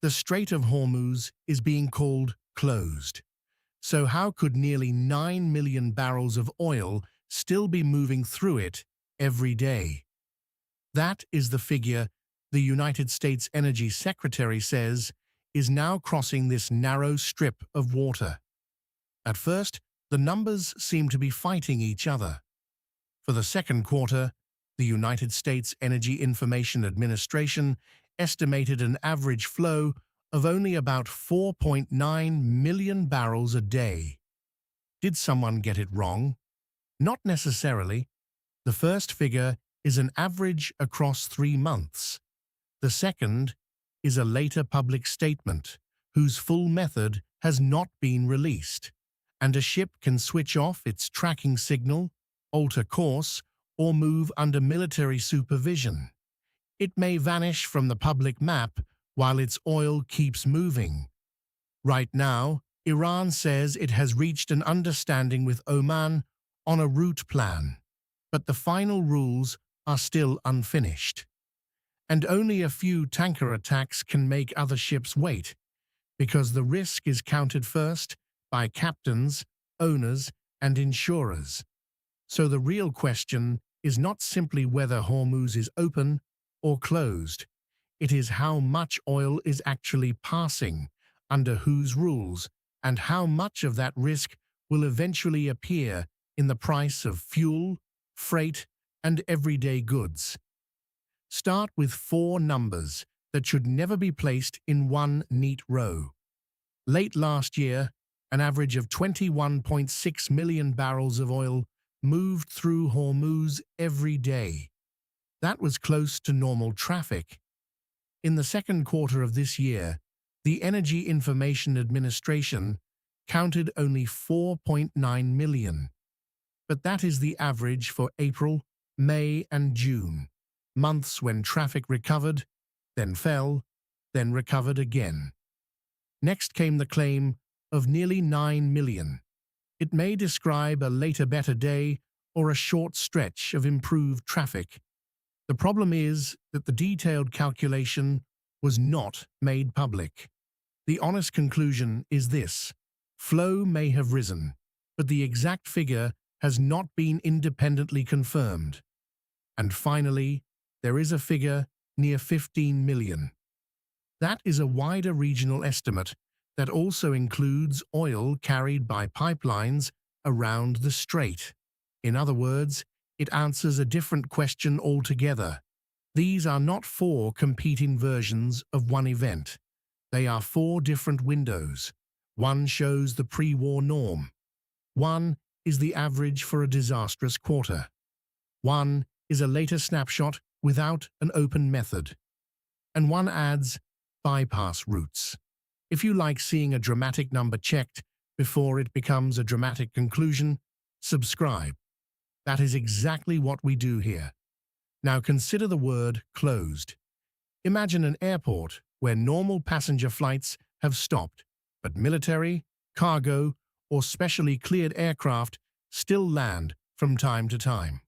The Strait of Hormuz is being called closed. So how could nearly 9 million barrels of oil still be moving through it every day? That is the figure the United States Energy Secretary says is now crossing this narrow strip of water. At first, the numbers seem to be fighting each other. For the second quarter, the United States Energy Information Administration estimated an average flow of only about 4.9 million barrels a day. Did someone get it wrong? Not necessarily. The first figure is an average across 3 months. The second is a later public statement whose full method has not been released, and a ship can switch off its tracking signal, alter course, or move under military supervision. It may vanish from the public map while its oil keeps moving. Right now, Iran says it has reached an understanding with Oman on a route plan, but the final rules are still unfinished. And only a few tanker attacks can make other ships wait, because the risk is counted first by captains, owners, and insurers. So the real question is not simply whether Hormuz is open or closed. It is how much oil is actually passing, under whose rules, and how much of that risk will eventually appear in the price of fuel, freight, and everyday goods. Start with 4 numbers that should never be placed in one neat row. Late last year, an average of 21.6 million barrels of oil moved through Hormuz every day. That was close to normal traffic. In the second quarter of this year, the Energy Information Administration counted only 4.9 million. But that is the average for April, May, and June, months when traffic recovered, then fell, then recovered again. Next came the claim of nearly 9 million. It may describe a later better day or a short stretch of improved traffic. The problem is that the detailed calculation was not made public. The honest conclusion is this: flow may have risen, but the exact figure has not been independently confirmed. And finally, there is a figure near 15 million. That is a wider regional estimate that also includes oil carried by pipelines around the strait. In other words, it answers a different question altogether. These are not 4 competing versions of one event. They are 4 different windows. One shows the pre-war norm. One is the average for a disastrous quarter. One is a later snapshot without an open method. And one adds bypass routes. If you like seeing a dramatic number checked before it becomes a dramatic conclusion, subscribe. That is exactly what we do here. Now consider the word closed. Imagine an airport where normal passenger flights have stopped, but military, cargo, or specially cleared aircraft still land from time to time.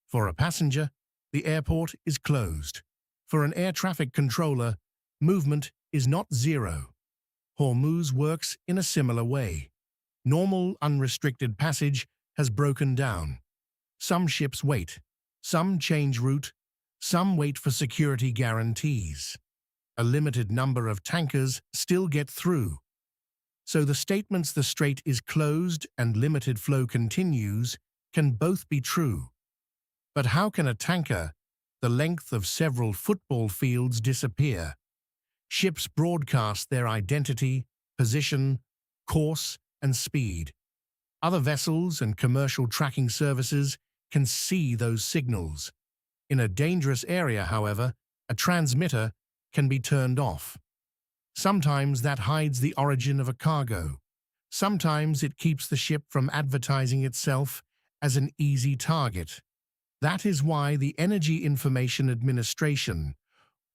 For a passenger, the airport is closed. For an air traffic controller, movement is not zero. Hormuz works in a similar way. Normal, unrestricted passage has broken down. Some ships wait, some change route, some wait for security guarantees. A limited number of tankers still get through. So the statements the strait is closed and limited flow continues can both be true. But how can a tanker, the length of several football fields, disappear? Ships broadcast their identity, position, course, and speed. Other vessels and commercial tracking services can see those signals. In a dangerous area, however, a transmitter can be turned off. Sometimes that hides the origin of a cargo. Sometimes it keeps the ship from advertising itself as an easy target. That is why the Energy Information Administration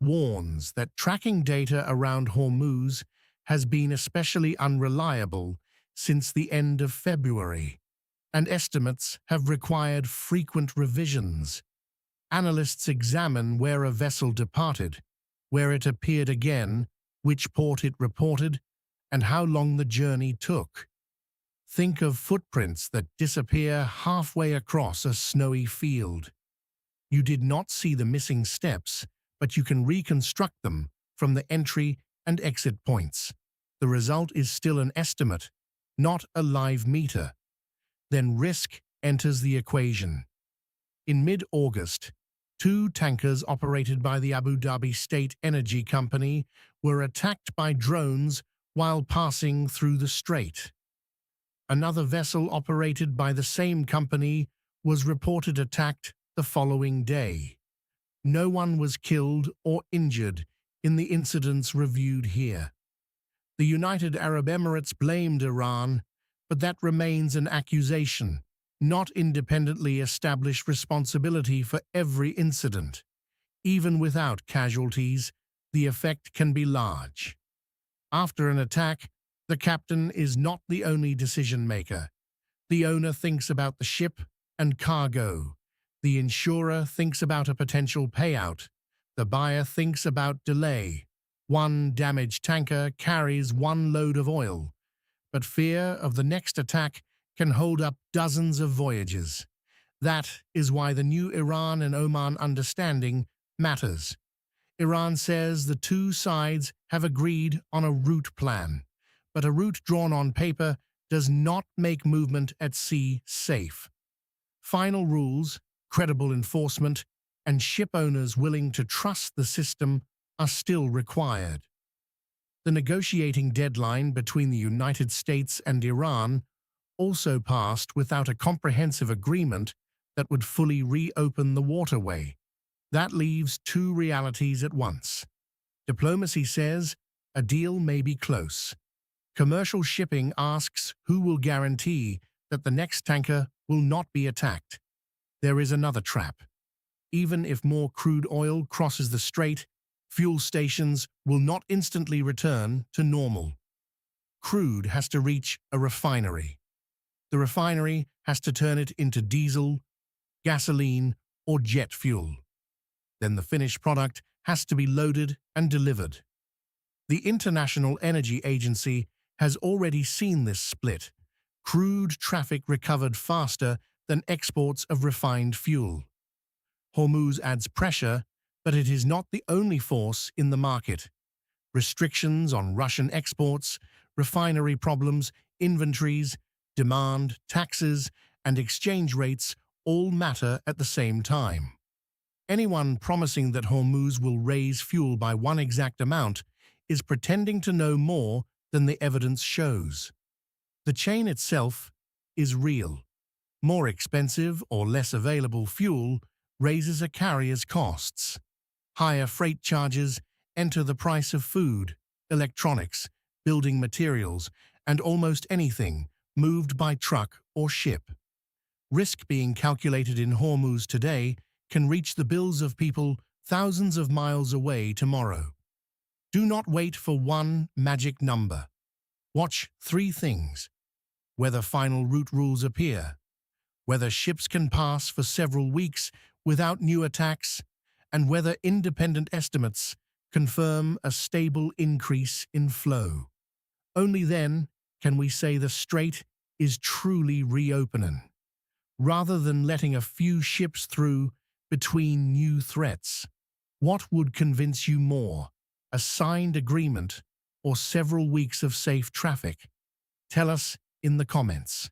warns that tracking data around Hormuz has been especially unreliable since the end of February, and estimates have required frequent revisions. Analysts examine where a vessel departed, where it appeared again, which port it reported, and how long the journey took. Think of footprints that disappear halfway across a snowy field. You did not see the missing steps, but you can reconstruct them from the entry and exit points. The result is still an estimate, not a live meter. Then risk enters the equation. In mid-August, two tankers operated by the Abu Dhabi State Energy Company were attacked by drones while passing through the strait. Another vessel operated by the same company was reported attacked the following day. No one was killed or injured in the incidents reviewed here. The United Arab Emirates blamed Iran, but that remains an accusation, not independently established responsibility for every incident. Even without casualties, the effect can be large. After an attack, the captain is not the only decision-maker. The owner thinks about the ship and cargo. The insurer thinks about a potential payout. The buyer thinks about delay. One damaged tanker carries one load of oil, but fear of the next attack can hold up dozens of voyages. That is why the new Iran and Oman understanding matters. Iran says the two sides have agreed on a route plan, but a route drawn on paper does not make movement at sea safe. Final rules, credible enforcement, and ship owners willing to trust the system are still required. The negotiating deadline between the United States and Iran also passed without a comprehensive agreement that would fully reopen the waterway. That leaves two realities at once. Diplomacy says a deal may be close. Commercial shipping asks who will guarantee that the next tanker will not be attacked. There is another trap. Even if more crude oil crosses the strait, fuel stations will not instantly return to normal. Crude has to reach a refinery. The refinery has to turn it into diesel, gasoline, or jet fuel. Then the finished product has to be loaded and delivered. The International Energy Agency has already seen this split. Crude traffic recovered faster than exports of refined fuel. Hormuz adds pressure, but it is not the only force in the market. Restrictions on Russian exports, refinery problems, inventories, demand, taxes, and exchange rates all matter at the same time. Anyone promising that Hormuz will raise fuel by one exact amount is pretending to know more than the evidence shows. The chain itself is real. More expensive or less available fuel raises a carrier's costs. Higher freight charges enter the price of food, electronics, building materials, and almost anything moved by truck or ship. Risk being calculated in Hormuz today can reach the bills of people thousands of miles away tomorrow. Do not wait for one magic number. Watch three things: whether final route rules appear, whether ships can pass for several weeks without new attacks, and whether independent estimates confirm a stable increase in flow. Only then can we say the strait is truly reopening, rather than letting a few ships through between new threats. What would convince you more, a signed agreement or several weeks of safe traffic? Tell us in the comments.